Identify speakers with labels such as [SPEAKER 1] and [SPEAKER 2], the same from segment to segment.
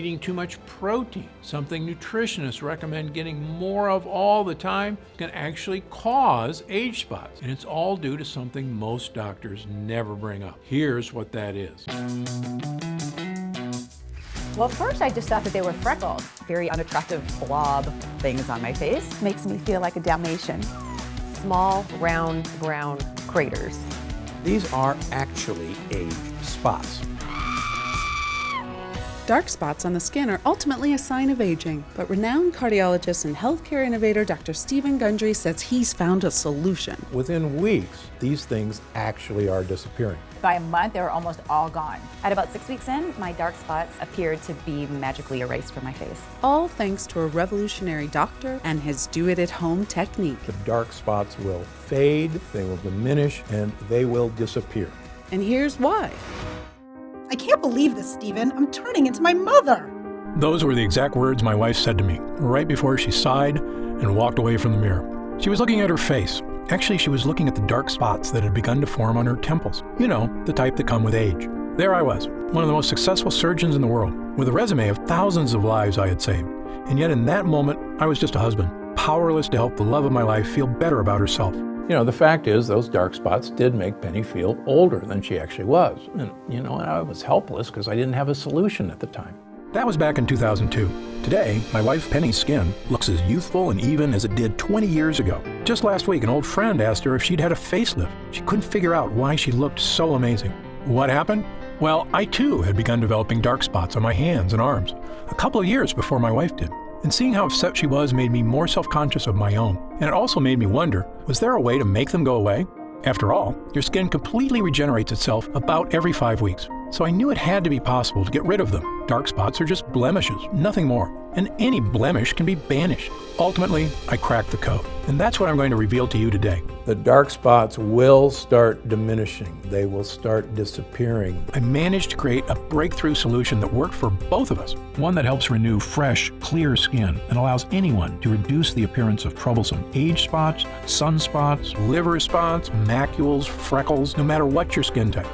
[SPEAKER 1] eating too much protein, something nutritionists recommend getting more of all the time, can actually cause age spots. And it's all due to something most doctors never bring up. Here's what that is.
[SPEAKER 2] Well, first I just thought that they were freckles. Very unattractive blob things on my face. Makes me feel like a Dalmatian. Small, round, brown craters.
[SPEAKER 3] These are actually age spots.
[SPEAKER 4] Dark spots on the skin are ultimately a sign of aging, but renowned cardiologist and healthcare innovator Dr. Stephen Gundry says he's found a solution.
[SPEAKER 3] Within weeks, these things actually are disappearing.
[SPEAKER 2] By a month, they were almost all gone. At about 6 weeks in, my dark spots appeared to be magically erased from my face.
[SPEAKER 4] All thanks to a revolutionary doctor and his do-it-at-home technique.
[SPEAKER 3] The dark spots will fade, they will diminish, and they will disappear.
[SPEAKER 4] And here's why.
[SPEAKER 5] I can't believe this, Stephen. I'm turning into my mother.
[SPEAKER 1] Those were the exact words my wife said to me right before she sighed and walked away from the mirror. She was looking at her face. Actually, she was looking at the dark spots that had begun to form on her temples. You know, the type that come with age. There I was, one of the most successful surgeons in the world, with a resume of thousands of lives I had saved. And yet in that moment, I was just a husband, powerless to help the love of my life feel better about herself.
[SPEAKER 3] You know, the fact is those dark spots did make Penny feel older than she actually was. And, you know, I was helpless because I didn't have a solution at the time.
[SPEAKER 1] That was back in 2002. Today, my wife Penny's skin looks as youthful and even as it did 20 years ago. Just last week, an old friend asked her if she'd had a facelift. She couldn't figure out why she looked so amazing. What happened? Well, I too had begun developing dark spots on my hands and arms, a couple of years before my wife did. And seeing how upset she was made me more self-conscious of my own. And it also made me wonder, was there a way to make them go away? After all, your skin completely regenerates itself about every 5 weeks. So I knew it had to be possible to get rid of them. Dark spots are just blemishes, nothing more. And any blemish can be banished. Ultimately, I cracked the code. And that's what I'm going to reveal to you today.
[SPEAKER 3] The dark spots will start diminishing. They will start disappearing.
[SPEAKER 1] I managed to create a breakthrough solution that worked for both of us. One that helps renew fresh, clear skin and allows anyone to reduce the appearance of troublesome age spots, sunspots, liver spots, macules, freckles, no matter what your skin type.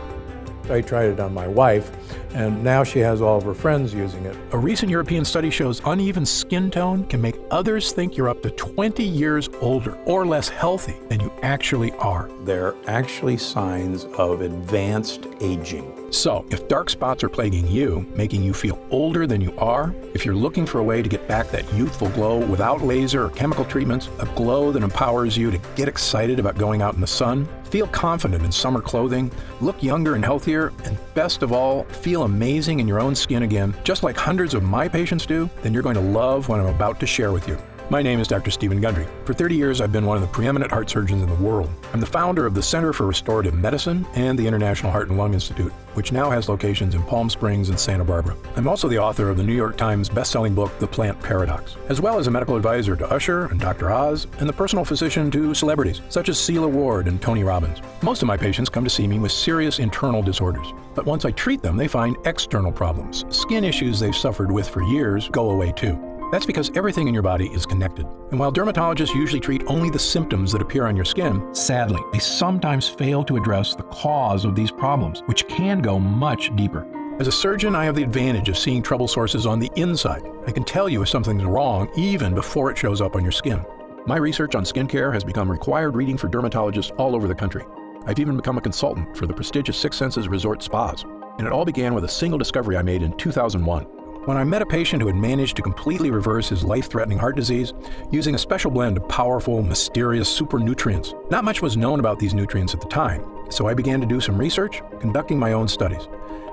[SPEAKER 3] I tried it on my wife, and now she has all of her friends using it.
[SPEAKER 1] A recent European study shows uneven skin tone can make others think you're up to 20 years older or less healthy than you actually are.
[SPEAKER 3] They're actually signs of advanced aging.
[SPEAKER 1] So, if dark spots are plaguing you, making you feel older than you are, if you're looking for a way to get back that youthful glow without laser or chemical treatments, a glow that empowers you to get excited about going out in the sun, feel confident in summer clothing, look younger and healthier, and best of all, feel amazing in your own skin again, just like hundreds of my patients do, then you're going to love what I'm about to share with you. My name is Dr. Stephen Gundry. For 30 years, I've been one of the preeminent heart surgeons in the world. I'm the founder of the Center for Restorative Medicine and the International Heart and Lung Institute, which now has locations in Palm Springs and Santa Barbara. I'm also the author of the New York Times best-selling book, The Plant Paradox, as well as a medical advisor to Usher and Dr. Oz, and the personal physician to celebrities, such as Celia Ward and Tony Robbins. Most of my patients come to see me with serious internal disorders, but once I treat them, they find external problems. Skin issues they've suffered with for years go away too. That's because everything in your body is connected. And while dermatologists usually treat only the symptoms that appear on your skin, sadly, they sometimes fail to address the cause of these problems, which can go much deeper. As a surgeon, I have the advantage of seeing trouble sources on the inside. I can tell you if something's wrong even before it shows up on your skin. My research on skincare has become required reading for dermatologists all over the country. I've even become a consultant for the prestigious Six Senses Resort Spas. And it all began with a single discovery I made in 2001. When I met a patient who had managed to completely reverse his life-threatening heart disease using a special blend of powerful, mysterious super nutrients. Not much was known about these nutrients at the time, so I began to do some research, conducting my own studies.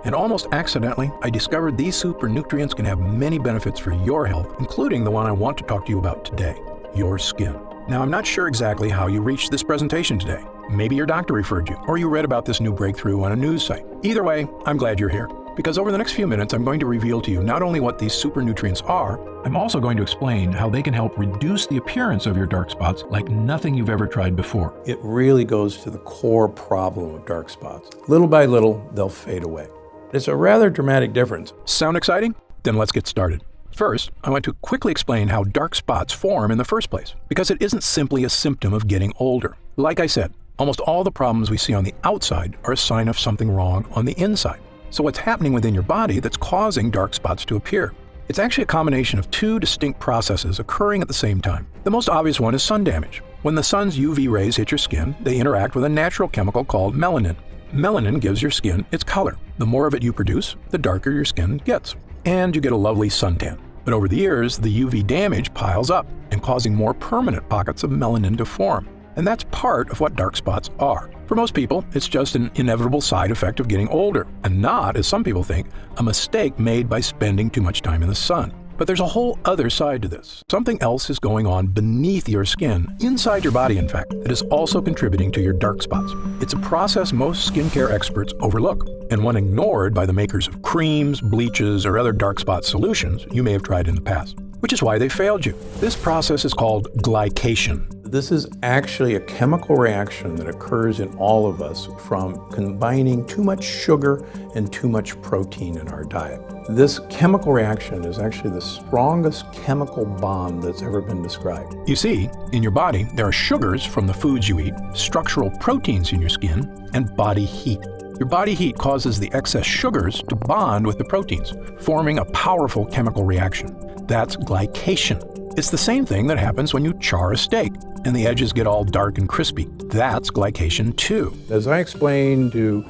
[SPEAKER 1] And almost accidentally, I discovered these super nutrients can have many benefits for your health, including the one I want to talk to you about today, your skin. Now, I'm not sure exactly how you reached this presentation today. Maybe your doctor referred you, or you read about this new breakthrough on a news site. Either way, I'm glad you're here. Because over the next few minutes, I'm going to reveal to you not only what these super nutrients are, I'm also going to explain how they can help reduce the appearance of your dark spots like nothing you've ever tried before.
[SPEAKER 3] It really goes to the core problem of dark spots. Little by little, they'll fade away. It's a rather dramatic difference.
[SPEAKER 1] Sound exciting? Then let's get started. First, I want to quickly explain how dark spots form in the first place, because it isn't simply a symptom of getting older. Like I said, almost all the problems we see on the outside are a sign of something wrong on the inside. So what's happening within your body that's causing dark spots to appear? It's actually a combination of two distinct processes occurring at the same time. The most obvious one is sun damage. When the sun's UV rays hit your skin, they interact with a natural chemical called melanin. Melanin gives your skin its color. The more of it you produce, the darker your skin gets. And you get a lovely suntan. But over the years, the UV damage piles up and causing more permanent pockets of melanin to form. And that's part of what dark spots are. For most people, it's just an inevitable side effect of getting older, and not, as some people think, a mistake made by spending too much time in the sun. But there's a whole other side to this. Something else is going on beneath your skin, inside your body in fact, that is also contributing to your dark spots. It's a process most skincare experts overlook, and one ignored by the makers of creams, bleaches, or other dark spot solutions you may have tried in the past, which is why they failed you. This process is called glycation.
[SPEAKER 3] This is actually a chemical reaction that occurs in all of us from combining too much sugar and too much protein in our diet. This chemical reaction is actually the strongest chemical bond that's ever been described.
[SPEAKER 1] You see, in your body, there are sugars from the foods you eat, structural proteins in your skin, and body heat. Your body heat causes the excess sugars to bond with the proteins, forming a powerful chemical reaction. That's glycation. It's the same thing that happens when you char a steak and the edges get all dark and crispy. That's glycation too.
[SPEAKER 3] As I explained to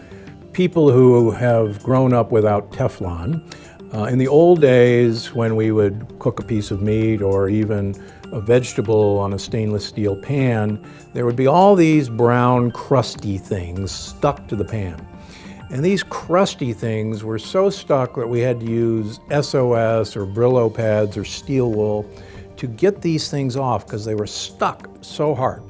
[SPEAKER 3] people who have grown up without Teflon, in the old days when we would cook a piece of meat or even a vegetable on a stainless steel pan, there would be all these brown crusty things stuck to the pan. And these crusty things were so stuck that we had to use SOS or Brillo pads or steel wool to get these things off because they were stuck so hard.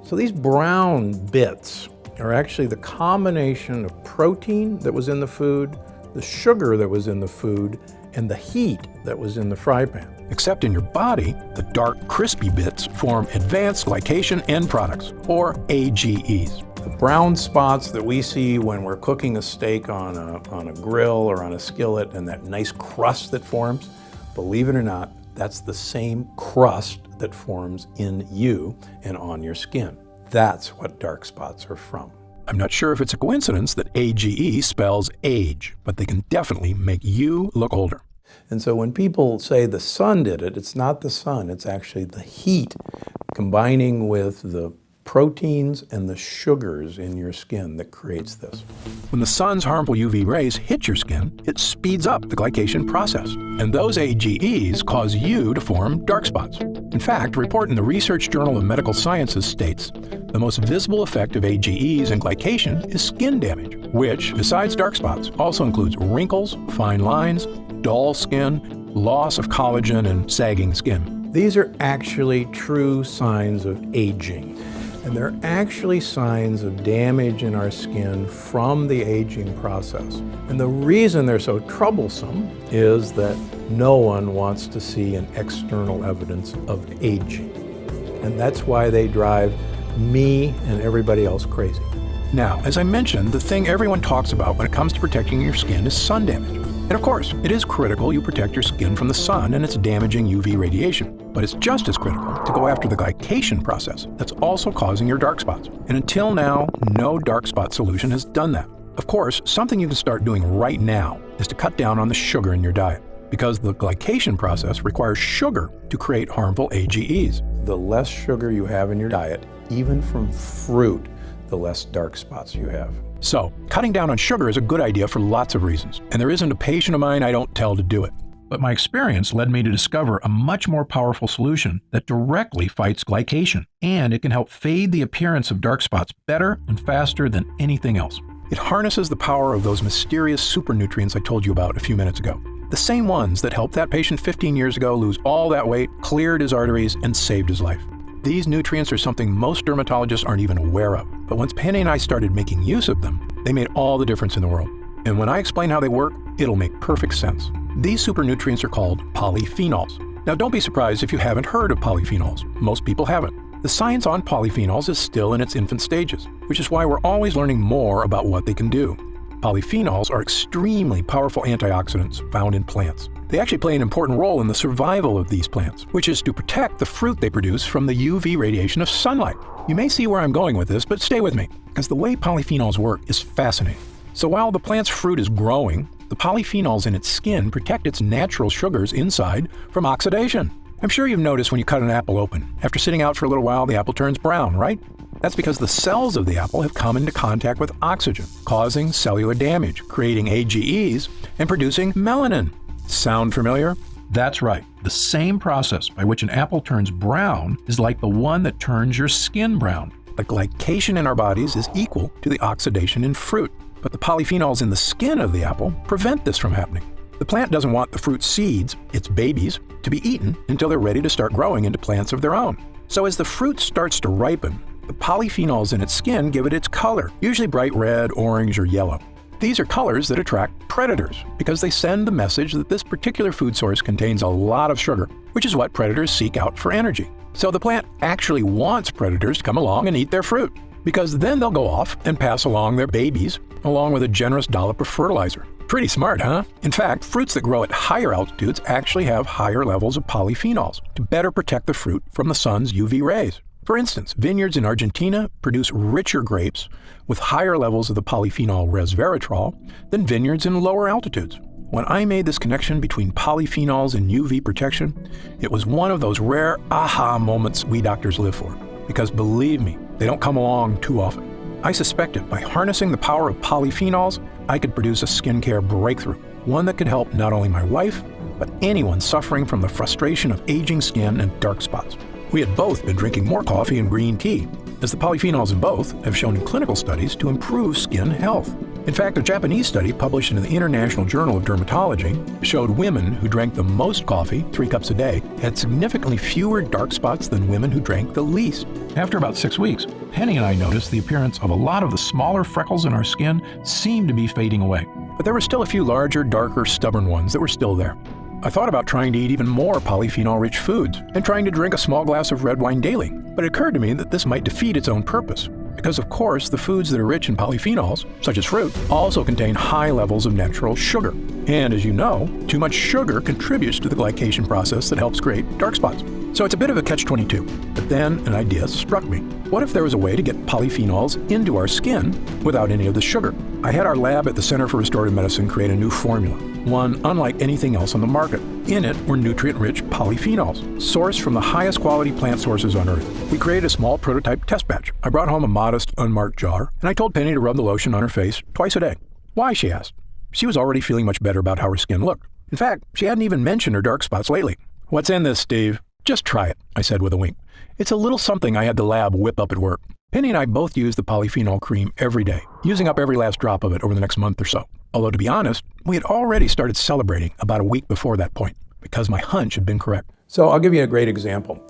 [SPEAKER 3] So these brown bits are actually the combination of protein that was in the food, the sugar that was in the food, and the heat that was in the fry pan.
[SPEAKER 1] Except in your body, the dark, crispy bits form advanced glycation end products, or AGEs.
[SPEAKER 3] The brown spots that we see when we're cooking a steak on a grill or on a skillet and that nice crust that forms, believe it or not, that's the same crust that forms in you and on your skin. That's what dark spots are from.
[SPEAKER 1] I'm not sure if it's a coincidence that AGE spells age, but they can definitely make you look older.
[SPEAKER 3] And so when people say the sun did it, it's not the sun, it's actually the heat combining with the proteins and the sugars in your skin that creates this.
[SPEAKER 1] When the sun's harmful UV rays hit your skin, it speeds up the glycation process, and those AGEs cause you to form dark spots. In fact, a report in the Research Journal of Medical Sciences states the most visible effect of AGEs and glycation is skin damage, which, besides dark spots, also includes wrinkles, fine lines, dull skin, loss of collagen, and sagging skin.
[SPEAKER 3] These are actually true signs of aging. And they're actually signs of damage in our skin from the aging process. And the reason they're so troublesome is that no one wants to see an external evidence of aging. And that's why they drive me and everybody else crazy.
[SPEAKER 1] Now, as I mentioned, the thing everyone talks about when it comes to protecting your skin is sun damage. And of course, it is critical you protect your skin from the sun and its damaging UV radiation. But it's just as critical to go after the glycation process that's also causing your dark spots. And until now, no dark spot solution has done that. Of course, something you can start doing right now is to cut down on the sugar in your diet, because the glycation process requires sugar to create harmful AGEs.
[SPEAKER 3] The less sugar you have in your diet, even from fruit, the less dark spots you have.
[SPEAKER 1] So, cutting down on sugar is a good idea for lots of reasons, and there isn't a patient of mine I don't tell to do it. But my experience led me to discover a much more powerful solution that directly fights glycation, and it can help fade the appearance of dark spots better and faster than anything else. It harnesses the power of those mysterious super nutrients I told you about a few minutes ago. The same ones that helped that patient 15 years ago lose all that weight, cleared his arteries, and saved his life. These nutrients are something most dermatologists aren't even aware of. But once Penny and I started making use of them, they made all the difference in the world. And when I explain how they work, it'll make perfect sense. These super nutrients are called polyphenols. Now don't be surprised if you haven't heard of polyphenols. Most people haven't. The science on polyphenols is still in its infant stages, which is why we're always learning more about what they can do. Polyphenols are extremely powerful antioxidants found in plants. They actually play an important role in the survival of these plants, which is to protect the fruit they produce from the UV radiation of sunlight. You may see where I'm going with this, but stay with me, because the way polyphenols work is fascinating. So while the plant's fruit is growing, the polyphenols in its skin protect its natural sugars inside from oxidation. I'm sure you've noticed when you cut an apple open, after sitting out for a little while, the apple turns brown, right? That's because the cells of the apple have come into contact with oxygen, causing cellular damage, creating AGEs, and producing melanin. Sound familiar? That's right. The same process by which an apple turns brown is like the one that turns your skin brown. The glycation in our bodies is equal to the oxidation in fruit, but the polyphenols in the skin of the apple prevent this from happening. The plant doesn't want the fruit seeds, its babies, to be eaten until they're ready to start growing into plants of their own. So as the fruit starts to ripen, the polyphenols in its skin give it its color, usually bright red, orange, or yellow. These are colors that attract predators because they send the message that this particular food source contains a lot of sugar, which is what predators seek out for energy. So the plant actually wants predators to come along and eat their fruit, because then they'll go off and pass along their babies along with a generous dollop of fertilizer. Pretty smart, huh? In fact, fruits that grow at higher altitudes actually have higher levels of polyphenols to better protect the fruit from the sun's UV rays. For instance, vineyards in Argentina produce richer grapes with higher levels of the polyphenol resveratrol than vineyards in lower altitudes. When I made this connection between polyphenols and UV protection, it was one of those rare aha moments we doctors live for. Because believe me, they don't come along too often. I suspected by harnessing the power of polyphenols, I could produce a skincare breakthrough, one that could help not only my wife, but anyone suffering from the frustration of aging skin and dark spots. We had both been drinking more coffee and green tea, as the polyphenols in both have shown in clinical studies to improve skin health. In fact, a Japanese study published in the International Journal of Dermatology showed women who drank the most coffee, 3 cups a day, had significantly fewer dark spots than women who drank the least. After about 6 weeks, Penny and I noticed the appearance of a lot of the smaller freckles in our skin seemed to be fading away. But there were still a few larger, darker, stubborn ones that were still there. I thought about trying to eat even more polyphenol-rich foods and trying to drink a small glass of red wine daily, but it occurred to me that this might defeat its own purpose. Because of course, the foods that are rich in polyphenols, such as fruit, also contain high levels of natural sugar. And as you know, too much sugar contributes to the glycation process that helps create dark spots. So it's a bit of a catch-22. But then an idea struck me. What if there was a way to get polyphenols into our skin without any of the sugar? I had our lab at the Center for Restorative Medicine create a new formula, one unlike anything else on the market. In it were nutrient-rich polyphenols, sourced from the highest quality plant sources on Earth. We created a small prototype test batch. I brought home a modest, unmarked jar, and I told Penny to rub the lotion on her face twice a day. Why, she asked. She was already feeling much better about how her skin looked. In fact, she hadn't even mentioned her dark spots lately. What's in this, Steve? Just try it, I said with a wink. It's a little something I had the lab whip up at work. Penny and I both use the polyphenol cream every day, using up every last drop of it over the next month or so. Although to be honest, we had already started celebrating about a week before that point, because my hunch had been correct.
[SPEAKER 3] So I'll give you a great example.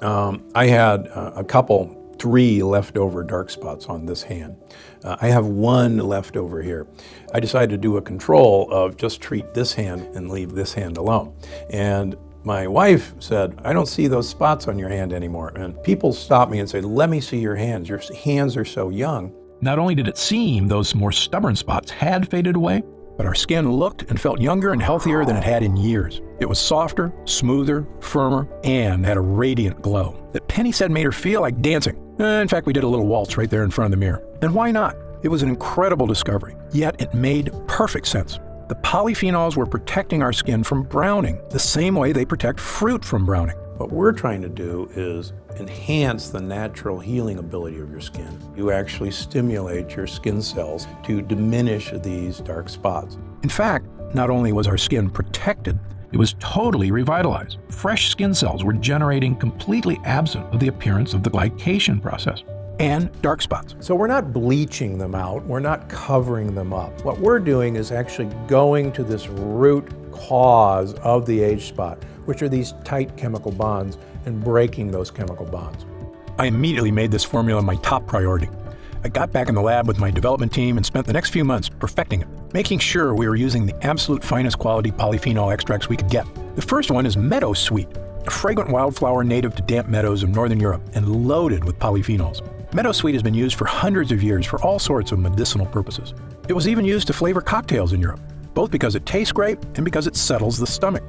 [SPEAKER 3] I had a couple, 3 leftover dark spots on this hand. I have 1 left over here. I decided to do a control of just treat this hand and leave this hand alone. And my wife said, I don't see those spots on your hand anymore. And people stopped me and said, let me see your hands. Your hands are so young.
[SPEAKER 1] Not only did it seem those more stubborn spots had faded away, but our skin looked and felt younger and healthier than it had in years. It was softer, smoother, firmer, and had a radiant glow that Penny said made her feel like dancing. In fact, we did a little waltz right there in front of the mirror. And why not? It was an incredible discovery, yet it made perfect sense. The polyphenols were protecting our skin from browning, the same way they protect fruit from browning.
[SPEAKER 3] What we're trying to do is enhance the natural healing ability of your skin. You actually stimulate your skin cells to diminish these dark spots.
[SPEAKER 1] In fact, not only was our skin protected, it was totally revitalized. Fresh skin cells were generating completely absent of the appearance of the glycation process and dark spots.
[SPEAKER 3] So we're not bleaching them out, we're not covering them up. What we're doing is actually going to this root cause of the age spot, which are these tight chemical bonds, and breaking those chemical bonds.
[SPEAKER 1] I immediately made this formula my top priority. I got back in the lab with my development team and spent the next few months perfecting it, making sure we were using the absolute finest quality polyphenol extracts we could get. The first one is Meadow Sweet, a fragrant wildflower native to damp meadows of northern Europe and loaded with polyphenols. Meadow Sweet has been used for hundreds of years for all sorts of medicinal purposes. It was even used to flavor cocktails in Europe, both because it tastes great and because it settles the stomach.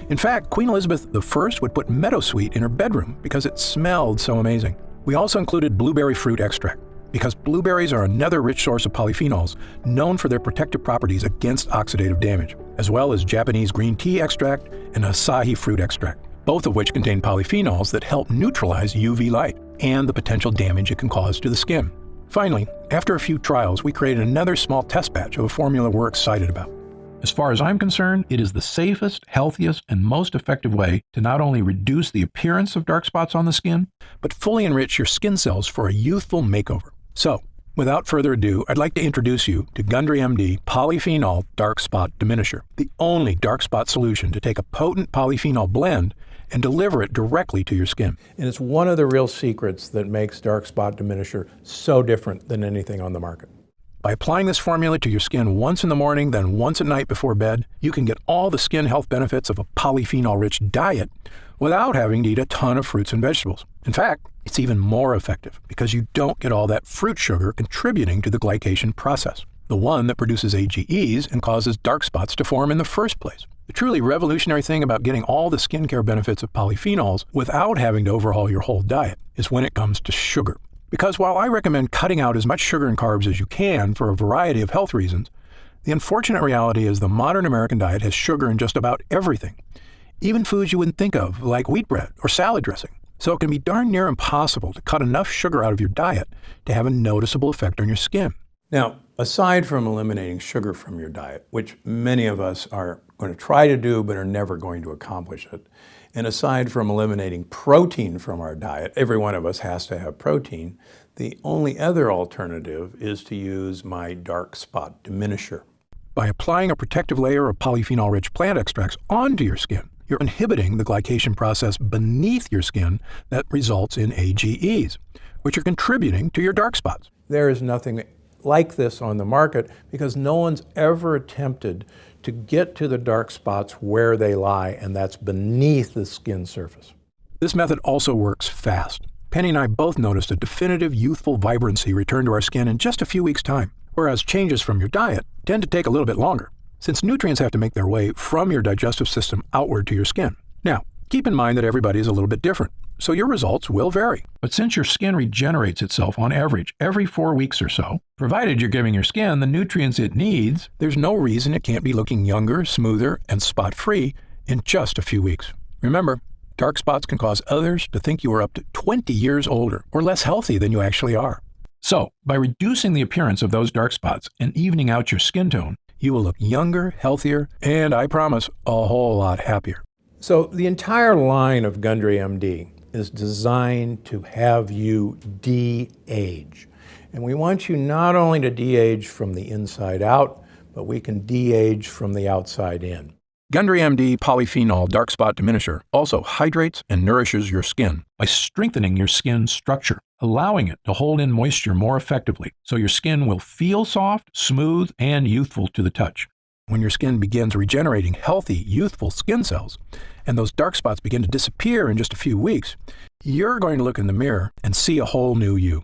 [SPEAKER 1] In fact, Queen Elizabeth I would put Meadow Sweet in her bedroom because it smelled so amazing. We also included blueberry fruit extract. because blueberries are another rich source of polyphenols known for their protective properties against oxidative damage, as well as Japanese green tea extract and acai fruit extract, both of which contain polyphenols that help neutralize UV light and the potential damage it can cause to the skin. Finally, after a few trials, we created another small test batch of a formula we're excited about. As far as I'm concerned, it is the safest, healthiest, and most effective way to not only reduce the appearance of dark spots on the skin, but fully enrich your skin cells for a youthful makeover. So, without further ado, I'd like to introduce you to Gundry MD Polyphenol Dark Spot Diminisher, the only dark spot solution to take a potent polyphenol blend and deliver it directly to your skin.
[SPEAKER 3] And it's one of the real secrets that makes dark spot diminisher so different than anything on the market.
[SPEAKER 1] By applying this formula to your skin once in the morning, then once at night before bed, you can get all the skin health benefits of a polyphenol-rich diet without having to eat a ton of fruits and vegetables. In fact, it's even more effective because you don't get all that fruit sugar contributing to the glycation process, the one that produces AGEs and causes dark spots to form in the first place. The truly revolutionary thing about getting all the skincare benefits of polyphenols without having to overhaul your whole diet is when it comes to sugar. Because while I recommend cutting out as much sugar and carbs as you can for a variety of health reasons, the unfortunate reality is the modern American diet has sugar in just about everything, even foods you wouldn't think of, like wheat bread or salad dressing. So it can be darn near impossible to cut enough sugar out of your diet to have a noticeable effect on your skin.
[SPEAKER 3] Now, aside from eliminating sugar from your diet, which many of us are going to try to do but are never going to accomplish it, and aside from eliminating protein from our diet, every one of us has to have protein, the only other alternative is to use my dark spot diminisher.
[SPEAKER 1] By applying a protective layer of polyphenol-rich plant extracts onto your skin, you're inhibiting the glycation process beneath your skin that results in AGEs, which are contributing to your dark spots.
[SPEAKER 3] There is nothing like this on the market because no one's ever attempted to get to the dark spots where they lie, and that's beneath the skin surface.
[SPEAKER 1] This method also works fast. Penny and I both noticed a definitive youthful vibrancy return to our skin in just a few weeks' time, whereas changes from your diet tend to take a little bit longer, since nutrients have to make their way from your digestive system outward to your skin. Now, keep in mind that everybody is a little bit different, so your results will vary. But since your skin regenerates itself on average every 4 weeks or so, provided you're giving your skin the nutrients it needs, there's no reason it can't be looking younger, smoother, and spot-free in just a few weeks. Remember, dark spots can cause others to think you are up to 20 years older or less healthy than you actually are. So, by reducing the appearance of those dark spots and evening out your skin tone, you will look younger, healthier, and I promise, a whole lot happier.
[SPEAKER 3] So the entire line of Gundry MD is designed to have you de-age. And we want you not only to de-age from the inside out, but we can de-age from the outside in.
[SPEAKER 1] Gundry MD Polyphenol Dark Spot Diminisher also hydrates and nourishes your skin by strengthening your skin structure, allowing it to hold in moisture more effectively so your skin will feel soft, smooth, and youthful to the touch. When your skin begins regenerating healthy, youthful skin cells, and those dark spots begin to disappear in just a few weeks, you're going to look in the mirror and see a whole new you.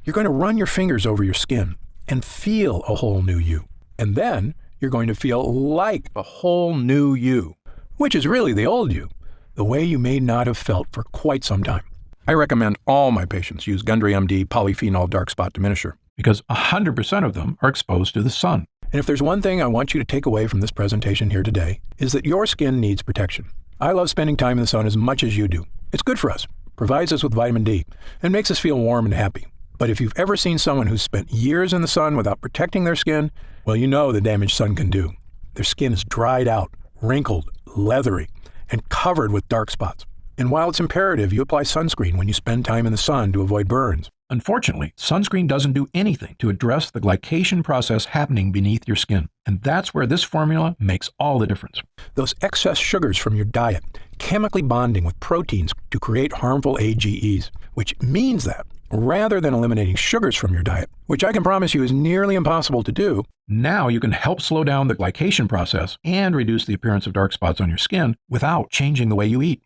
[SPEAKER 1] You're going to run your fingers over your skin and feel a whole new you. And then you're going to feel like a whole new you, which is really the old you, the way you may not have felt for quite some time. I recommend all my patients use Gundry MD Polyphenol Dark Spot Diminisher because 100% of them are exposed to the sun. And if there's one thing I want you to take away from this presentation here today, is that your skin needs protection. I love spending time in the sun as much as you do. It's good for us, provides us with vitamin D, and makes us feel warm and happy. But if you've ever seen someone who's spent years in the sun without protecting their skin, well, you know the damage sun can do. Their skin is dried out, wrinkled, leathery, and covered with dark spots. And while it's imperative you apply sunscreen when you spend time in the sun to avoid burns, unfortunately, sunscreen doesn't do anything to address the glycation process happening beneath your skin. And that's where this formula makes all the difference. Those excess sugars from your diet chemically bonding with proteins to create harmful AGEs, which means that rather than eliminating sugars from your diet, which I can promise you is nearly impossible to do, now you can help slow down the glycation process and reduce the appearance of dark spots on your skin without changing the way you eat.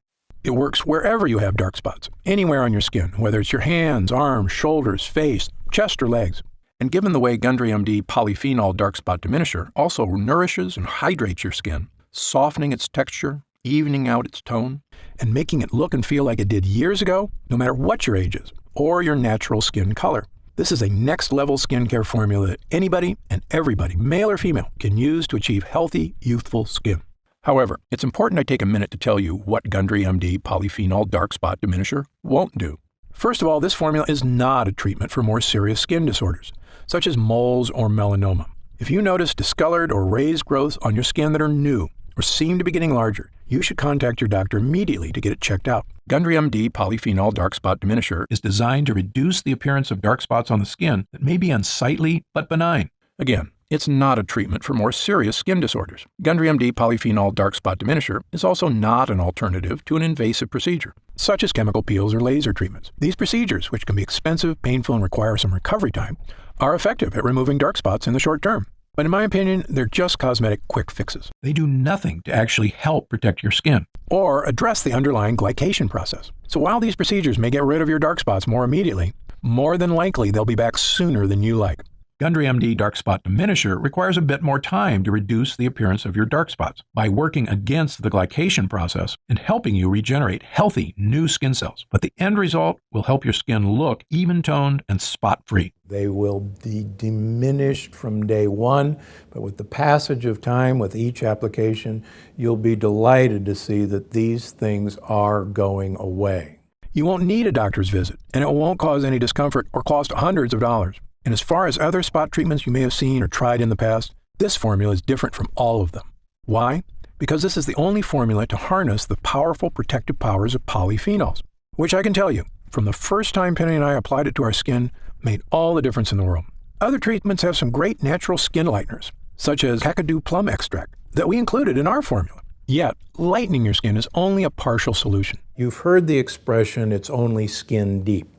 [SPEAKER 1] It works wherever you have dark spots, anywhere on your skin, whether it's your hands, arms, shoulders, face, chest, or legs. And given the way Gundry MD Polyphenol Dark Spot Diminisher also nourishes and hydrates your skin, softening its texture, evening out its tone, and making it look and feel like it did years ago, no matter what your age is, or your natural skin color, This is a next-level skincare formula that anybody and everybody, male or female, can use to achieve healthy, youthful skin. However, it's important I take a minute to tell you what Gundry MD Polyphenol Dark Spot Diminisher won't do. First of all, this formula is not a treatment for more serious skin disorders, such as moles or melanoma. If you notice discolored or raised growths on your skin that are new or seem to be getting larger, you should contact your doctor immediately to get it checked out. Gundry MD Polyphenol Dark Spot Diminisher is designed to reduce the appearance of dark spots on the skin that may be unsightly but benign. Again, it's not a treatment for more serious skin disorders. Gundry MD Polyphenol Dark Spot Diminisher is also not an alternative to an invasive procedure, such as chemical peels or laser treatments. These procedures, which can be expensive, painful, and require some recovery time, are effective at removing dark spots in the short term. But in my opinion, they're just cosmetic quick fixes. They do nothing to actually help protect your skin or address the underlying glycation process. So while these procedures may get rid of your dark spots more immediately, more than likely they'll be back sooner than you like. Gundry MD Dark Spot Diminisher requires a bit more time to reduce the appearance of your dark spots by working against the glycation process and helping you regenerate healthy new skin cells. But the end result will help your skin look even-toned and spot-free.
[SPEAKER 3] They will be diminished from day one, but with the passage of time, with each application, you'll be delighted to see that these things are going away.
[SPEAKER 1] You won't need a doctor's visit, and it won't cause any discomfort or cost hundreds of dollars. And as far as other spot treatments you may have seen or tried in the past, this formula is different from all of them. Why? Because this is the only formula to harness the powerful protective powers of polyphenols, which I can tell you, from the first time Penny and I applied it to our skin, made all the difference in the world. Other treatments have some great natural skin lighteners, such as kakadu plum extract, that we included in our formula. Yet, lightening your skin is only a partial solution.
[SPEAKER 3] You've heard the expression, it's only skin deep.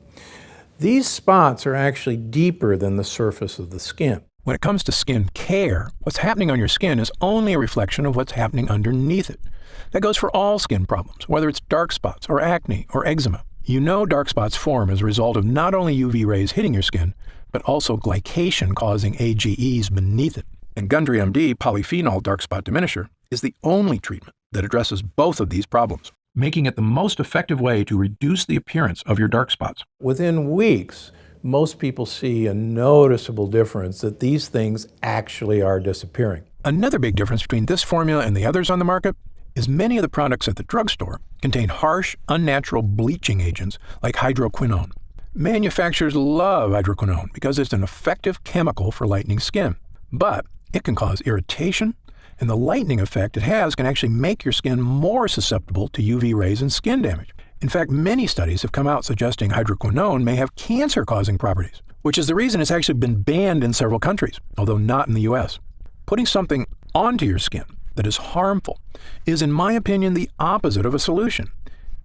[SPEAKER 3] These spots are actually deeper than the surface of the skin.
[SPEAKER 1] When it comes to skin care, what's happening on your skin is only a reflection of what's happening underneath it. That goes for all skin problems, whether it's dark spots or acne or eczema. You know dark spots form as a result of not only UV rays hitting your skin, but also glycation causing AGEs beneath it. And Gundry MD Polyphenol Dark Spot Diminisher is the only treatment that addresses both of these problems, making it the most effective way to reduce the appearance of your dark spots.
[SPEAKER 3] Within weeks, most people see a noticeable difference that these things actually are disappearing.
[SPEAKER 1] Another big difference between this formula and the others on the market is many of the products at the drugstore contain harsh, unnatural bleaching agents like hydroquinone. Manufacturers love hydroquinone because it's an effective chemical for lightening skin, but it can cause irritation, and the lightening effect it has can actually make your skin more susceptible to UV rays and skin damage. In fact, many studies have come out suggesting hydroquinone may have cancer-causing properties, which is the reason it's actually been banned in several countries, although not in the US. Putting something onto your skin that is harmful is, in my opinion, the opposite of a solution,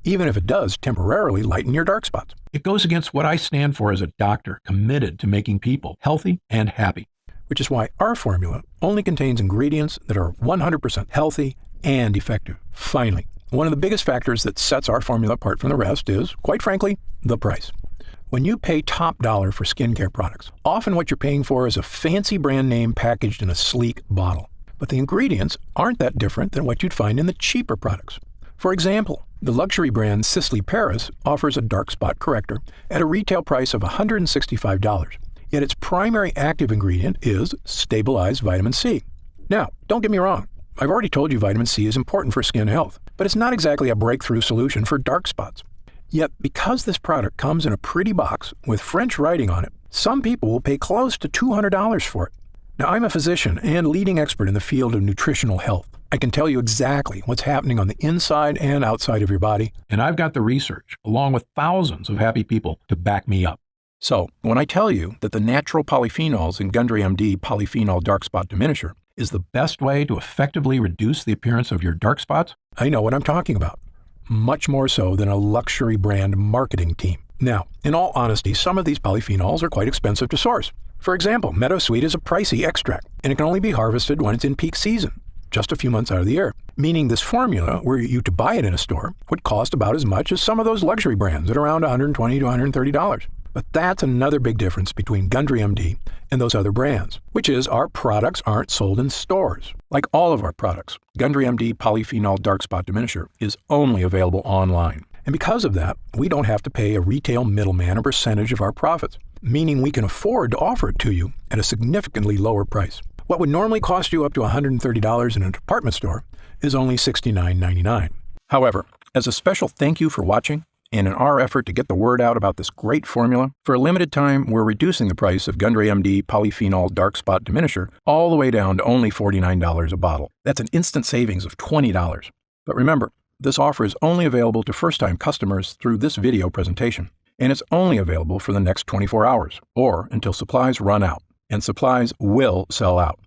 [SPEAKER 1] even if it does temporarily lighten your dark spots. It goes against what I stand for as a doctor committed to making people healthy and happy, which is why our formula only contains ingredients that are 100% healthy and effective. Finally, one of the biggest factors that sets our formula apart from the rest is, quite frankly, the price. When you pay top dollar for skincare products, often what you're paying for is a fancy brand name packaged in a sleek bottle. But the ingredients aren't that different than what you'd find in the cheaper products. For example, the luxury brand Sisley Paris offers a dark spot corrector at a retail price of $165. Yet its primary active ingredient is stabilized vitamin C. Now, don't get me wrong. I've already told you vitamin C is important for skin health, but it's not exactly a breakthrough solution for dark spots. Yet, because this product comes in a pretty box with French writing on it, some people will pay close to $200 for it. Now, I'm a physician and leading expert in the field of nutritional health. I can tell you exactly what's happening on the inside and outside of your body, and I've got the research, along with thousands of happy people, to back me up. So, when I tell you that the natural polyphenols in Gundry MD Polyphenol Dark Spot Diminisher is the best way to effectively reduce the appearance of your dark spots, I know what I'm talking about. Much more so than a luxury brand marketing team. Now, in all honesty, some of these polyphenols are quite expensive to source. For example, meadowsweet is a pricey extract, and it can only be harvested when it's in peak season, just a few months out of the year. Meaning this formula, were you to buy it in a store, would cost about as much as some of those luxury brands at around $120 to $130. But that's another big difference between Gundry MD and those other brands, which is our products aren't sold in stores. Like all of our products, Gundry MD Polyphenol Dark Spot Diminisher is only available online. And because of that, we don't have to pay a retail middleman a percentage of our profits. meaning we can afford to offer it to you at a significantly lower price. What would normally cost you up to $130 in a department store is only $69.99. However, as a special thank you for watching, and in our effort to get the word out about this great formula, for a limited time, we're reducing the price of Gundry MD Polyphenol Dark Spot Diminisher all the way down to only $49 a bottle. That's an instant savings of $20. But remember, this offer is only available to first-time customers through this video presentation, and it's only available for the next 24 hours, or until supplies run out, and supplies will sell out.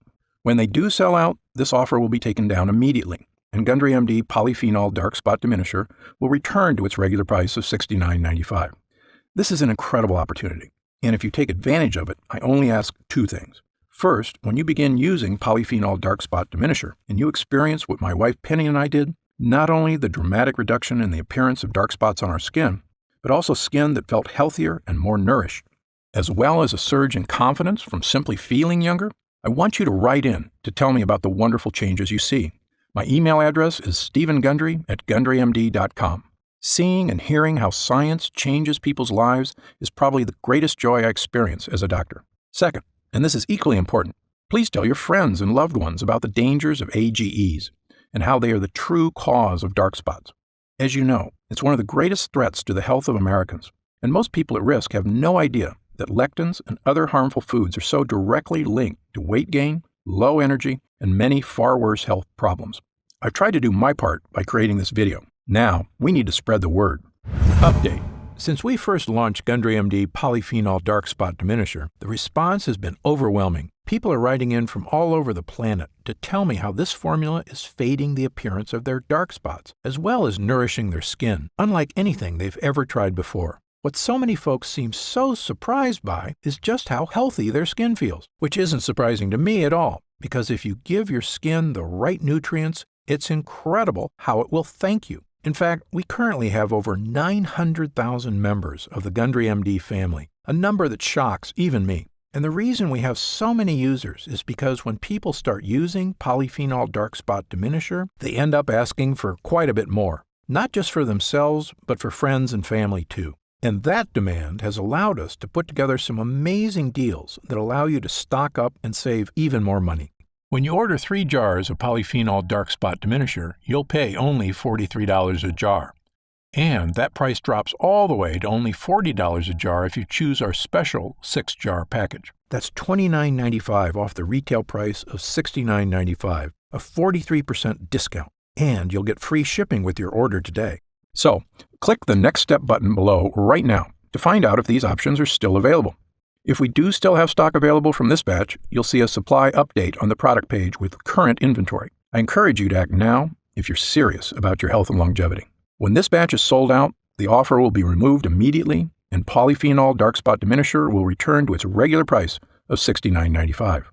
[SPEAKER 1] When they do sell out, this offer will be taken down immediately, and Gundry MD Polyphenol Dark Spot Diminisher will return to its regular price of $69.95. This is an incredible opportunity, and if you take advantage of it, I only ask two things. First, when you begin using Polyphenol Dark Spot Diminisher, and you experience what my wife Penny and I did, not only the dramatic reduction in the appearance of dark spots on our skin, but also skin that felt healthier and more nourished, as well as a surge in confidence from simply feeling younger, I want you to write in to tell me about the wonderful changes you see. My email address is stevengundry@gundrymd.com. Seeing and hearing how science changes people's lives is probably the greatest joy I experience as a doctor. Second, and this is equally important, please tell your friends and loved ones about the dangers of AGEs and how they are the true cause of dark spots. As you know, it's one of the greatest threats to the health of Americans, and most people at risk have no idea that lectins and other harmful foods are so directly linked to weight gain, low energy, and many far worse health problems. I've tried to do my part by creating this video. Now, we need to spread the word. Update. Since we first launched Gundry MD Polyphenol Dark Spot Diminisher, the response has been overwhelming. People are writing in from all over the planet to tell me how this formula is fading the appearance of their dark spots, as well as nourishing their skin, unlike anything they've ever tried before. What so many folks seem so surprised by is just how healthy their skin feels, which isn't surprising to me at all, because if you give your skin the right nutrients, it's incredible how it will thank you. In fact, we currently have over 900,000 members of the Gundry MD family, a number that shocks even me. And the reason we have so many users is because when people start using Polyphenol Dark Spot Diminisher, they end up asking for quite a bit more, not just for themselves, but for friends and family too. And that demand has allowed us to put together some amazing deals that allow you to stock up and save even more money. When you order 3 jars of Polyphenol Dark Spot Diminisher, you'll pay only $43 a jar. And that price drops all the way to only $40 a jar if you choose our special 6-jar package. That's $29.95 off the retail price of $69.95, a 43% discount. And you'll get free shipping with your order today. So, click the Next Step button below right now to find out if these options are still available. If we do still have stock available from this batch, you'll see a supply update on the product page with current inventory. I encourage you to act now if you're serious about your health and longevity. When this batch is sold out, the offer will be removed immediately, and Polyphenol Dark Spot Diminisher will return to its regular price of $69.95.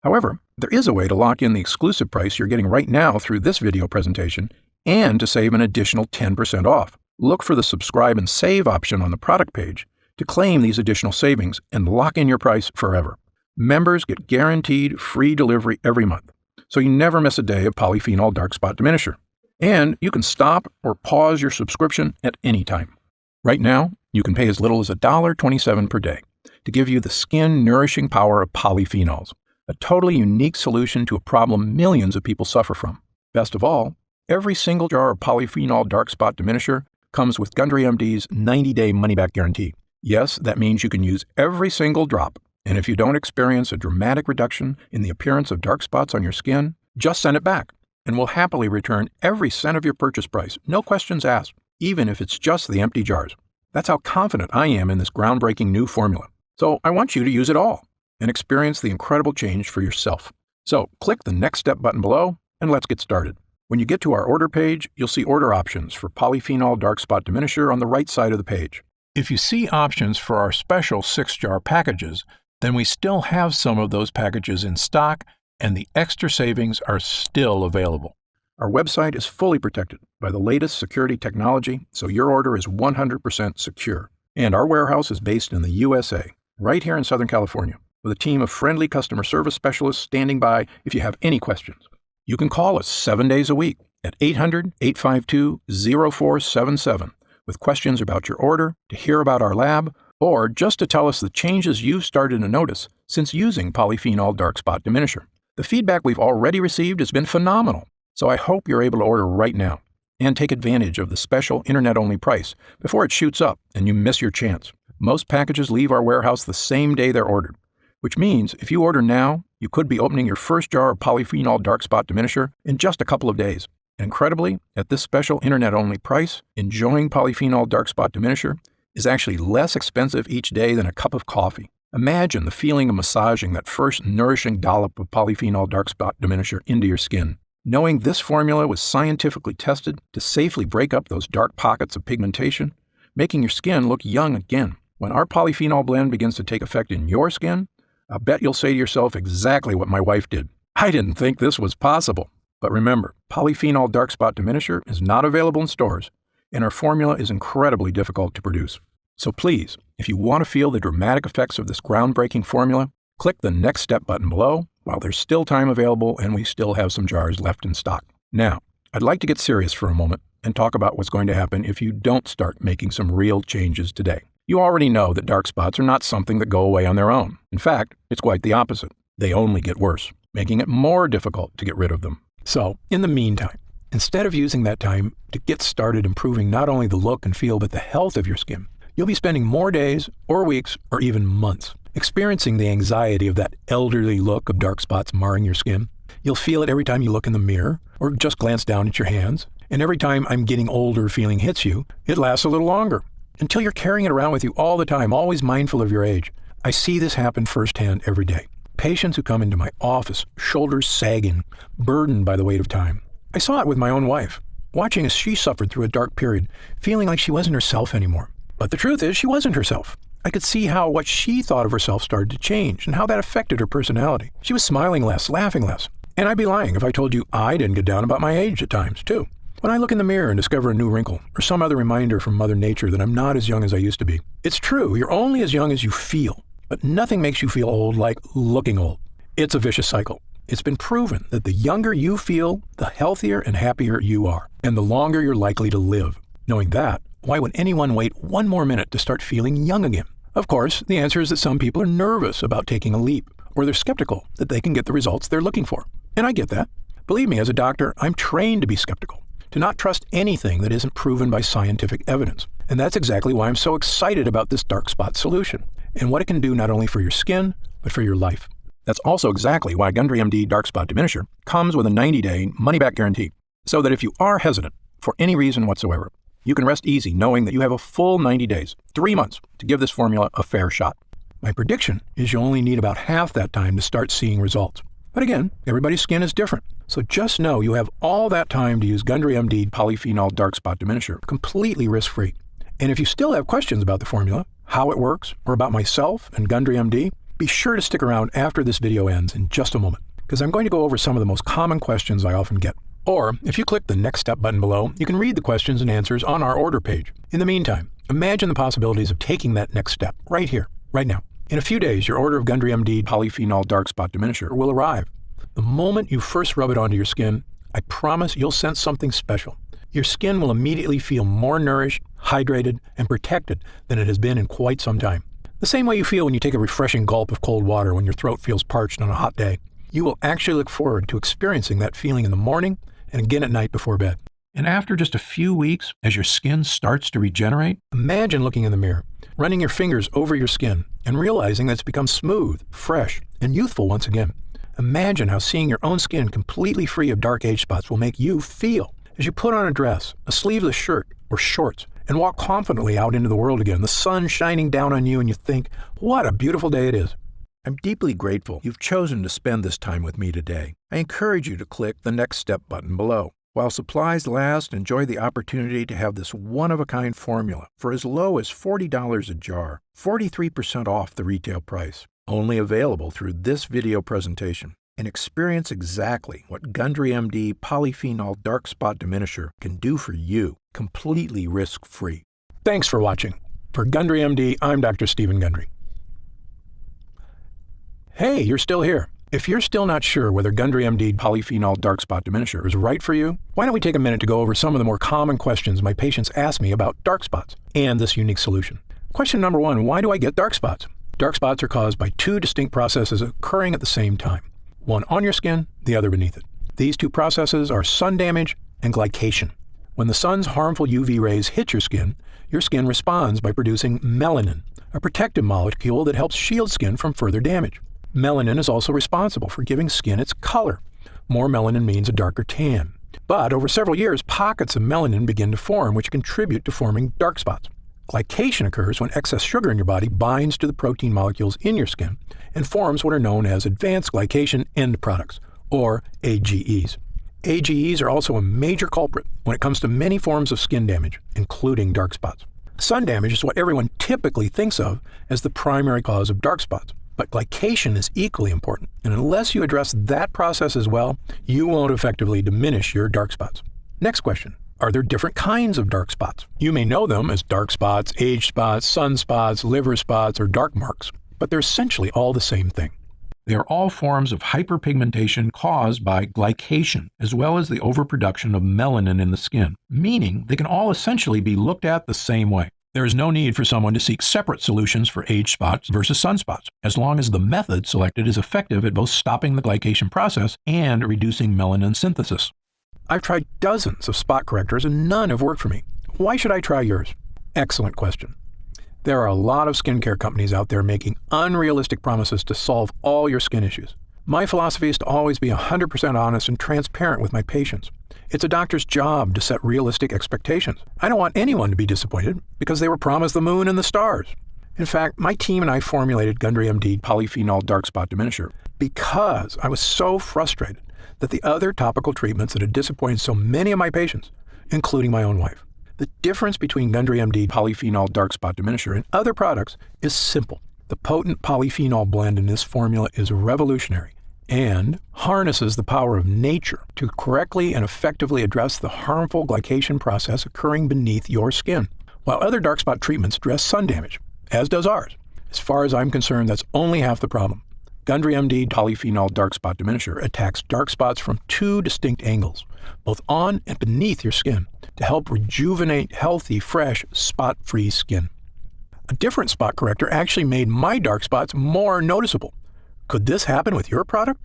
[SPEAKER 1] However, there is a way to lock in the exclusive price you're getting right now through this video presentation and to save an additional 10% off. Look for the subscribe and save option on the product page to claim these additional savings and lock in your price forever. Members get guaranteed free delivery every month, so you never miss a day of Polyphenol Dark Spot Diminisher. And you can stop or pause your subscription at any time. Right now, you can pay as little as $1.27 per day to give you the skin-nourishing power of polyphenols, a totally unique solution to a problem millions of people suffer from. Best of all, every single jar of Polyphenol Dark Spot Diminisher comes with Gundry MD's 90-day money-back guarantee. Yes, that means you can use every single drop, and if you don't experience a dramatic reduction in the appearance of dark spots on your skin, just send it back, and we'll happily return every cent of your purchase price, no questions asked, even if it's just the empty jars. That's how confident I am in this groundbreaking new formula. So I want you to use it all and experience the incredible change for yourself. So click the Next Step button below, and let's get started. When you get to our order page, you'll see order options for Polyphenol Dark Spot Diminisher on the right side of the page. If you see options for our special 6-jar packages, then we still have some of those packages in stock, and the extra savings are still available. Our website is fully protected by the latest security technology, so your order is 100% secure. And our warehouse is based in the USA, right here in Southern California, with a team of friendly customer service specialists standing by if you have any questions. You can call us 7 days a week at 800-852-0477 with questions about your order, to hear about our lab, or just to tell us the changes you've started to notice since using polyphenol dark spot diminisher. The feedback we've already received has been phenomenal, so I hope you're able to order right now and take advantage of the special internet-only price before it shoots up and you miss your chance. Most packages leave our warehouse the same day they're ordered, which means if you order now, you could be opening your first jar of polyphenol dark spot diminisher in just a couple of days. Incredibly, at this special internet-only price, enjoying polyphenol dark spot diminisher is actually less expensive each day than a cup of coffee. Imagine the feeling of massaging that first nourishing dollop of polyphenol dark spot diminisher into your skin. Knowing this formula was scientifically tested to safely break up those dark pockets of pigmentation, making your skin look young again. When our polyphenol blend begins to take effect in your skin, I'll bet you'll say to yourself exactly what my wife did. I didn't think this was possible. But remember, polyphenol dark spot diminisher is not available in stores, and our formula is incredibly difficult to produce. So please, if you want to feel the dramatic effects of this groundbreaking formula, click the Next Step button below while there's still time available and we still have some jars left in stock. Now, I'd like to get serious for a moment and talk about what's going to happen if you don't start making some real changes today. You already know that dark spots are not something that go away on their own. In fact, it's quite the opposite. They only get worse, making it more difficult to get rid of them. So, in the meantime, instead of using that time to get started improving not only the look and feel but the health of your skin, you'll be spending more days or weeks or even months experiencing the anxiety of that elderly look of dark spots marring your skin. You'll feel it every time you look in the mirror or just glance down at your hands. And every time I'm getting older feeling hits you, it lasts a little longer until you're carrying it around with you all the time, always mindful of your age. I see this happen firsthand every day. Patients who come into my office, shoulders sagging, burdened by the weight of time. I saw it with my own wife, watching as she suffered through a dark period, feeling like she wasn't herself anymore. But the truth is, she wasn't herself. I could see how what she thought of herself started to change and how that affected her personality. She was smiling less, laughing less. And I'd be lying if I told you I didn't get down about my age at times, too. When I look in the mirror and discover a new wrinkle or some other reminder from Mother Nature that I'm not as young as I used to be. It's true, you're only as young as you feel. But nothing makes you feel old like looking old. It's a vicious cycle. It's been proven that the younger you feel, the healthier and happier you are, and the longer you're likely to live. Knowing that, why would anyone wait one more minute to start feeling young again? Of course, the answer is that some people are nervous about taking a leap, or they're skeptical that they can get the results they're looking for. And I get that. Believe me, as a doctor, I'm trained to be skeptical, to not trust anything that isn't proven by scientific evidence. And that's exactly why I'm so excited about this dark spot solution, and what it can do not only for your skin, but for your life. That's also exactly why Gundry MD Dark Spot Diminisher comes with a 90-day money-back guarantee, so that if you are hesitant for any reason whatsoever, you can rest easy knowing that you have a full 90 days, 3 months, to give this formula a fair shot. My prediction is you'll only need about half that time to start seeing results. But again, everybody's skin is different, so just know you have all that time to use Gundry MD Polyphenol Dark Spot Diminisher completely risk-free. And if you still have questions about the formula, how it works, or about myself and Gundry MD, be sure to stick around after this video ends in just a moment, because I'm going to go over some of the most common questions I often get. Or, if you click the Next Step button below, you can read the questions and answers on our order page. In the meantime, imagine the possibilities of taking that next step right here, right now. In a few days, your order of Gundry MD Polyphenol Dark Spot Diminisher will arrive. The moment you first rub it onto your skin, I promise you'll sense something special. Your skin will immediately feel more nourished, hydrated, and protected than it has been in quite some time. The same way you feel when you take a refreshing gulp of cold water when your throat feels parched on a hot day. You will actually look forward to experiencing that feeling in the morning and again at night before bed. And after just a few weeks, as your skin starts to regenerate, imagine looking in the mirror, running your fingers over your skin, and realizing that it's become smooth, fresh, and youthful once again. Imagine how seeing your own skin completely free of dark age spots will make you feel as you put on a dress, a sleeveless shirt, or shorts, and walk confidently out into the world again, the sun shining down on you, and you think, what a beautiful day it is. I'm deeply grateful you've chosen to spend this time with me today. I encourage you to click the Next Step button below. While supplies last, enjoy the opportunity to have this one-of-a-kind formula for as low as $40 a jar, 43% off the retail price. Only available through this video presentation. And experience exactly what Gundry MD Polyphenol Dark Spot Diminisher can do for you, completely risk-free. Thanks for watching. For Gundry MD, I'm Dr. Stephen Gundry. Hey, you're still here. If you're still not sure whether Gundry MD Polyphenol Dark Spot Diminisher is right for you, why don't we take a minute to go over some of the more common questions my patients ask me about dark spots and this unique solution. Question number 1, why do I get dark spots? Dark spots are caused by two distinct processes occurring at the same time, one on your skin, the other beneath it. These two processes are sun damage and glycation. When the sun's harmful UV rays hit your skin responds by producing melanin, a protective molecule that helps shield skin from further damage. Melanin is also responsible for giving skin its color. More melanin means a darker tan. But over several years, pockets of melanin begin to form, which contribute to forming dark spots. Glycation occurs when excess sugar in your body binds to the protein molecules in your skin and forms what are known as advanced glycation end products, or AGEs. AGEs are also a major culprit when it comes to many forms of skin damage, including dark spots. Sun damage is what everyone typically thinks of as the primary cause of dark spots, but glycation is equally important, and unless you address that process as well, you won't effectively diminish your dark spots. Next question. Are there different kinds of dark spots? You may know them as dark spots, age spots, sunspots, liver spots, or dark marks, but they're essentially all the same thing. They are all forms of hyperpigmentation caused by glycation, as well as the overproduction of melanin in the skin, meaning they can all essentially be looked at the same way. There is no need for someone to seek separate solutions for age spots versus sunspots, as long as the method selected is effective at both stopping the glycation process and reducing melanin synthesis. I've tried dozens of spot correctors and none have worked for me. Why should I try yours? Excellent question. There are a lot of skincare companies out there making unrealistic promises to solve all your skin issues. My philosophy is to always be 100% honest and transparent with my patients. It's a doctor's job to set realistic expectations. I don't want anyone to be disappointed because they were promised the moon and the stars. In fact, my team and I formulated Gundry MD polyphenol dark spot diminisher because I was so frustrated that the other topical treatments that had disappointed so many of my patients, including my own wife. The difference between Gundry MD polyphenol dark spot diminisher and other products is simple. The potent polyphenol blend in this formula is revolutionary and harnesses the power of nature to correctly and effectively address the harmful glycation process occurring beneath your skin. While other dark spot treatments address sun damage, as does ours, as far as I'm concerned, that's only half the problem. Gundry MD polyphenol dark spot diminisher attacks dark spots from two distinct angles, both on and beneath your skin, to help rejuvenate healthy, fresh, spot-free skin. A different spot corrector actually made my dark spots more noticeable. Could this happen with your product?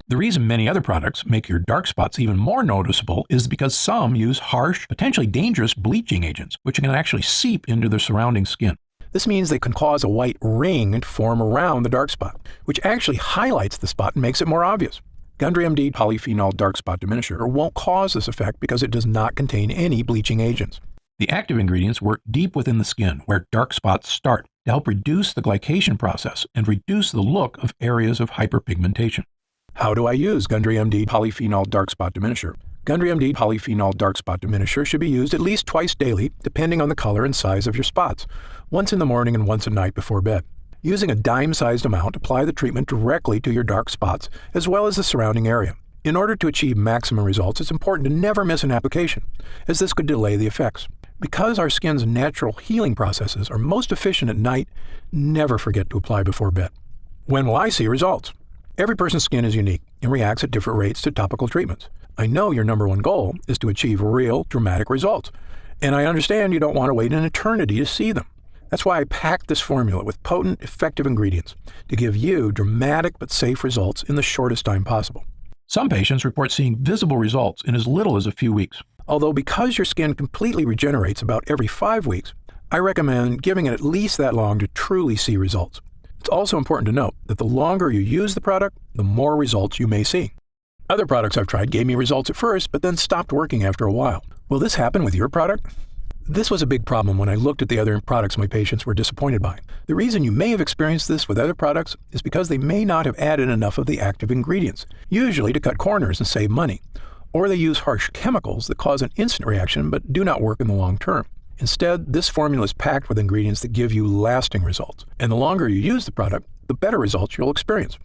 [SPEAKER 1] The reason many other products make your dark spots even more noticeable is because some use harsh, potentially dangerous bleaching agents, which can actually seep into the surrounding skin. This means they can cause a white ring to form around the dark spot, which actually highlights the spot and makes it more obvious. Gundry MD polyphenol dark spot diminisher won't cause this effect because it does not contain any bleaching agents. The active ingredients work deep within the skin where dark spots start to help reduce the glycation process and reduce the look of areas of hyperpigmentation. How do I use Gundry MD polyphenol dark spot diminisher? Gundry MD polyphenol dark spot diminisher should be used at least twice daily, depending on the color and size of your spots, once in the morning and once at night before bed. Using a dime-sized amount, apply the treatment directly to your dark spots, as well as the surrounding area. In order to achieve maximum results, it's important to never miss an application, as this could delay the effects. Because our skin's natural healing processes are most efficient at night, never forget to apply before bed. When will I see results? Every person's skin is unique and reacts at different rates to topical treatments. I know your number one goal is to achieve real, dramatic results, and I understand you don't want to wait an eternity to see them. That's why I packed this formula with potent, effective ingredients to give you dramatic but safe results in the shortest time possible. Some patients report seeing visible results in as little as a few weeks. Although because your skin completely regenerates about every 5 weeks, I recommend giving it at least that long to truly see results. It's also important to note that the longer you use the product, the more results you may see. Other products I've tried gave me results at first, but then stopped working after a while. Will this happen with your product? This was a big problem when I looked at the other products my patients were disappointed by. The reason you may have experienced this with other products is because they may not have added enough of the active ingredients, usually to cut corners and save money. Or they use harsh chemicals that cause an instant reaction but do not work in the long term. Instead, this formula is packed with ingredients that give you lasting results, and the longer you use the product, the better results you'll experience.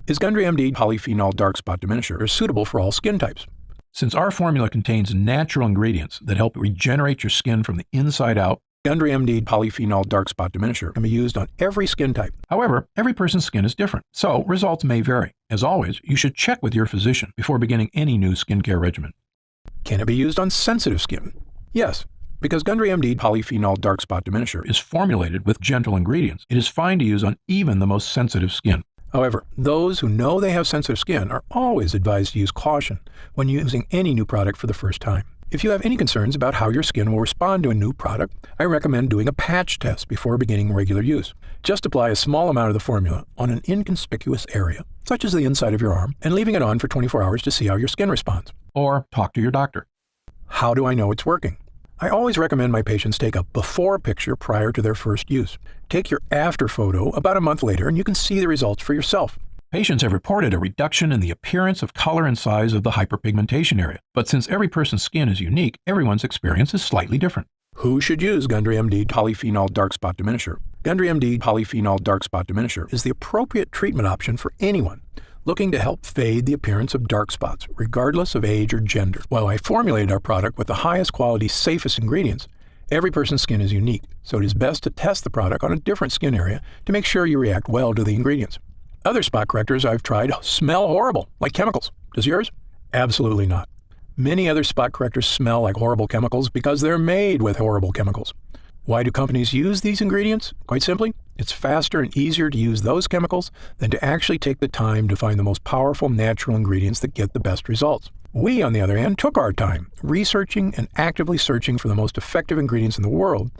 [SPEAKER 1] Is Gundry MD polyphenol dark spot diminisher suitable for all skin types? Since our formula contains natural ingredients that help regenerate your skin from the inside out, Gundry MD polyphenol dark spot diminisher can be used on every skin type. However, every person's skin is different, so results may vary. As always, you should check with your physician before beginning any new skincare regimen. Can it be used on sensitive skin? Yes. Because Gundry MD Polyphenol Dark Spot Diminisher is formulated with gentle ingredients, it is fine to use on even the most sensitive skin. However, those who know they have sensitive skin are always advised to use caution when using any new product for the first time. If you have any concerns about how your skin will respond to a new product, I recommend doing a patch test before beginning regular use. Just apply a small amount of the formula on an inconspicuous area, such as the inside of your arm, and leaving it on for 24 hours to see how your skin responds. Or talk to your doctor. How do I know it's working? I always recommend my patients take a before picture prior to their first use. Take your after photo about a month later and you can see the results for yourself. Patients have reported a reduction in the appearance of color and size of the hyperpigmentation area. But since every person's skin is unique, everyone's experience is slightly different. Who should use Gundry MD Polyphenol Dark Spot Diminisher? Gundry MD Polyphenol Dark Spot Diminisher is the appropriate treatment option for anyone looking to help fade the appearance of dark spots, regardless of age or gender. While I formulated our product with the highest quality, safest ingredients, every person's skin is unique, so it is best to test the product on a different skin area to make sure you react well to the ingredients. Other spot correctors I've tried smell horrible, like chemicals. Does yours? Absolutely not. Many other spot correctors smell like horrible chemicals because they're made with horrible chemicals. Why do companies use these ingredients? Quite simply, it's faster and easier to use those chemicals than to actually take the time to find the most powerful natural ingredients that get the best results. We, on the other hand, took our time researching and actively searching for the most effective ingredients in the world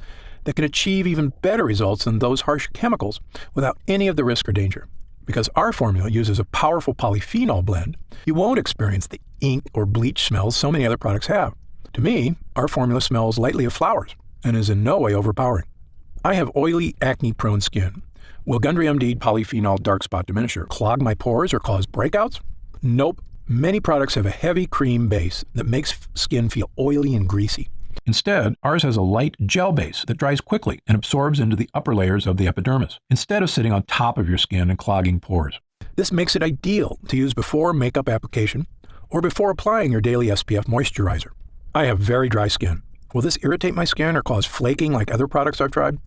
[SPEAKER 1] that can achieve even better results than those harsh chemicals without any of the risk or danger. Because our formula uses a powerful polyphenol blend, you won't experience the ink or bleach smells so many other products have. To me, our formula smells lightly of flowers and is in no way overpowering. I have oily, acne-prone skin. Will Gundry MD Polyphenol Dark Spot Diminisher clog my pores or cause breakouts? Nope. Many products have a heavy cream base that makes skin feel oily and greasy. Instead, ours has a light gel base that dries quickly and absorbs into the upper layers of the epidermis, instead of sitting on top of your skin and clogging pores. This makes it ideal to use before makeup application or before applying your daily SPF moisturizer. I have very dry skin. Will this irritate my skin or cause flaking like other products I've tried?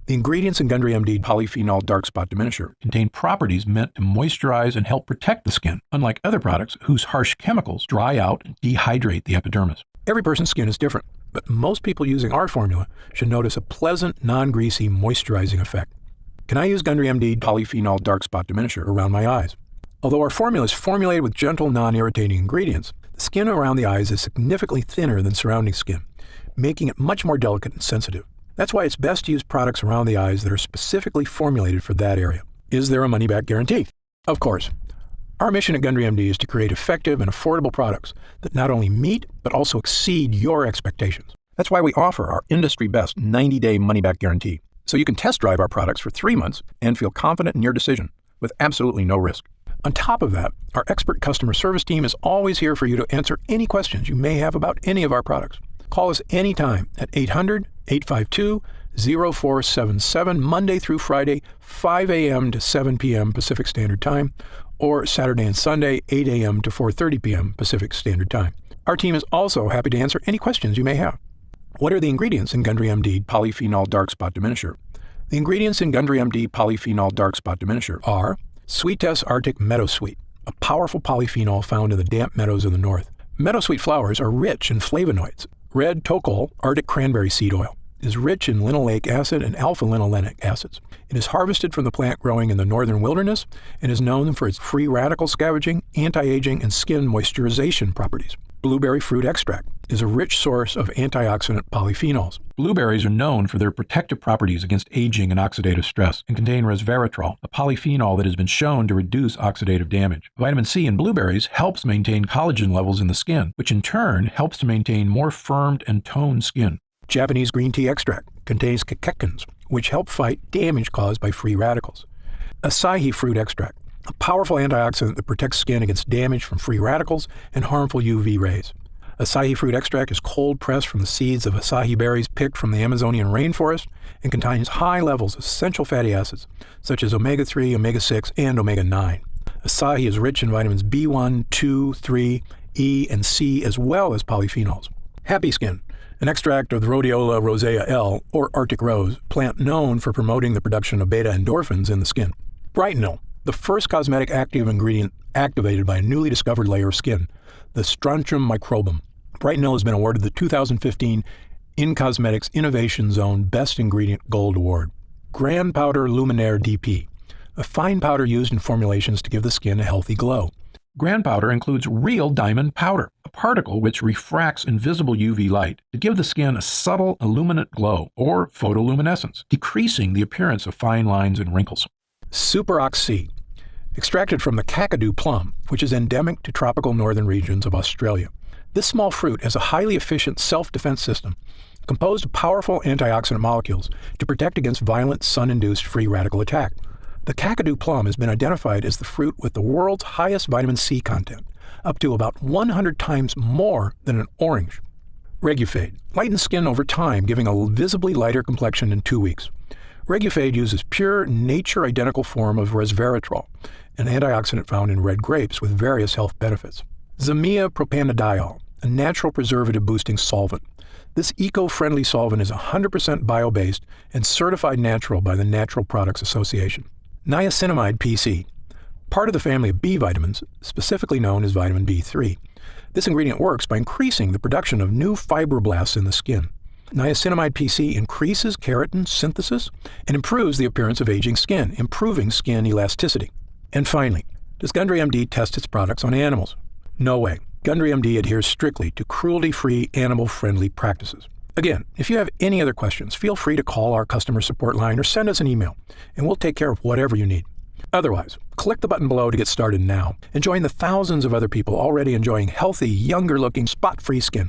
[SPEAKER 1] The ingredients in Gundry MD Polyphenol Dark Spot Diminisher contain properties meant to moisturize and help protect the skin, unlike other products whose harsh chemicals dry out and dehydrate the epidermis. Every person's skin is different, but most people using our formula should notice a pleasant, non-greasy, moisturizing effect. Can I use Gundry MD Polyphenol Dark Spot Diminisher around my eyes? Although our formula is formulated with gentle, non-irritating ingredients, the skin around the eyes is significantly thinner than surrounding skin, making it much more delicate and sensitive. That's why it's best to use products around the eyes that are specifically formulated for that area. Is there a money-back guarantee? Of course. Our mission at Gundry MD is to create effective and affordable products that not only meet, but also exceed your expectations. That's why we offer our industry-best 90-day money-back guarantee, so you can test drive our products for 3 months and feel confident in your decision with absolutely no risk. On top of that, our expert customer service team is always here for you to answer any questions you may have about any of our products. Call us anytime at 800-852-0477, Monday through Friday, 5 a.m. to 7 p.m. Pacific Standard Time, or Saturday and Sunday, 8 a.m. to 4:30 p.m. Pacific Standard Time. Our team is also happy to answer any questions you may have. What are the ingredients in Gundry MD Polyphenol Dark Spot Diminisher? The ingredients in Gundry MD Polyphenol Dark Spot Diminisher are Sweetess Arctic Meadowsweet, a powerful polyphenol found in the damp meadows of the north. Meadowsweet flowers are rich in flavonoids. Red Tocol Arctic Cranberry Seed Oil is rich in linoleic acid and alpha-linolenic acids. It is harvested from the plant growing in the northern wilderness and is known for its free radical scavenging, anti-aging, and skin moisturization properties. Blueberry fruit extract is a rich source of antioxidant polyphenols. Blueberries are known for their protective properties against aging and oxidative stress and contain resveratrol, a polyphenol that has been shown to reduce oxidative damage. Vitamin C in blueberries helps maintain collagen levels in the skin, which in turn helps to maintain more firmed and toned skin. Japanese green tea extract contains catechins, which help fight damage caused by free radicals. Acai fruit extract, a powerful antioxidant that protects skin against damage from free radicals and harmful UV rays. Acai fruit extract is cold pressed from the seeds of acai berries picked from the Amazonian rainforest and contains high levels of essential fatty acids such as omega-3, omega-6, and omega-9. Acai is rich in vitamins B1, 2, 3, E, and C, as well as polyphenols. Happy Skin, an extract of the Rhodiola rosea L, or Arctic rose, plant known for promoting the production of beta-endorphins in the skin. Brightenol, the first cosmetic active ingredient activated by a newly discovered layer of skin, the Strontium microbum. Brightenol has been awarded the 2015 In Cosmetics Innovation Zone Best Ingredient Gold Award. Grand Powder Luminaire DP, a fine powder used in formulations to give the skin a healthy glow. Grand Powder includes real diamond powder, a particle which refracts invisible UV light to give the skin a subtle illuminate glow or photoluminescence, decreasing the appearance of fine lines and wrinkles. Super Oxy, extracted from the Kakadu plum, which is endemic to tropical northern regions of Australia. This small fruit has a highly efficient self-defense system composed of powerful antioxidant molecules to protect against violent sun-induced free radical attack. The Kakadu plum has been identified as the fruit with the world's highest vitamin C content, up to about 100 times more than an orange. Regufade lightens skin over time, giving a visibly lighter complexion in 2 weeks. Regufade uses pure, nature-identical form of resveratrol, an antioxidant found in red grapes with various health benefits. Zamia propanediol, a natural preservative-boosting solvent. This eco-friendly solvent is 100% bio-based and certified natural by the Natural Products Association. Niacinamide PC, part of the family of B vitamins, specifically known as vitamin B3. This ingredient works by increasing the production of new fibroblasts in the skin. Niacinamide PC increases keratin synthesis and improves the appearance of aging skin, improving skin elasticity. And finally, does Gundry MD test its products on animals? No way. Gundry MD adheres strictly to cruelty-free, animal-friendly practices. Again, if you have any other questions, feel free to call our customer support line or send us an email, and we'll take care of whatever you need. Otherwise, click the button below to get started now and join the thousands of other people already enjoying healthy, younger-looking, spot-free skin.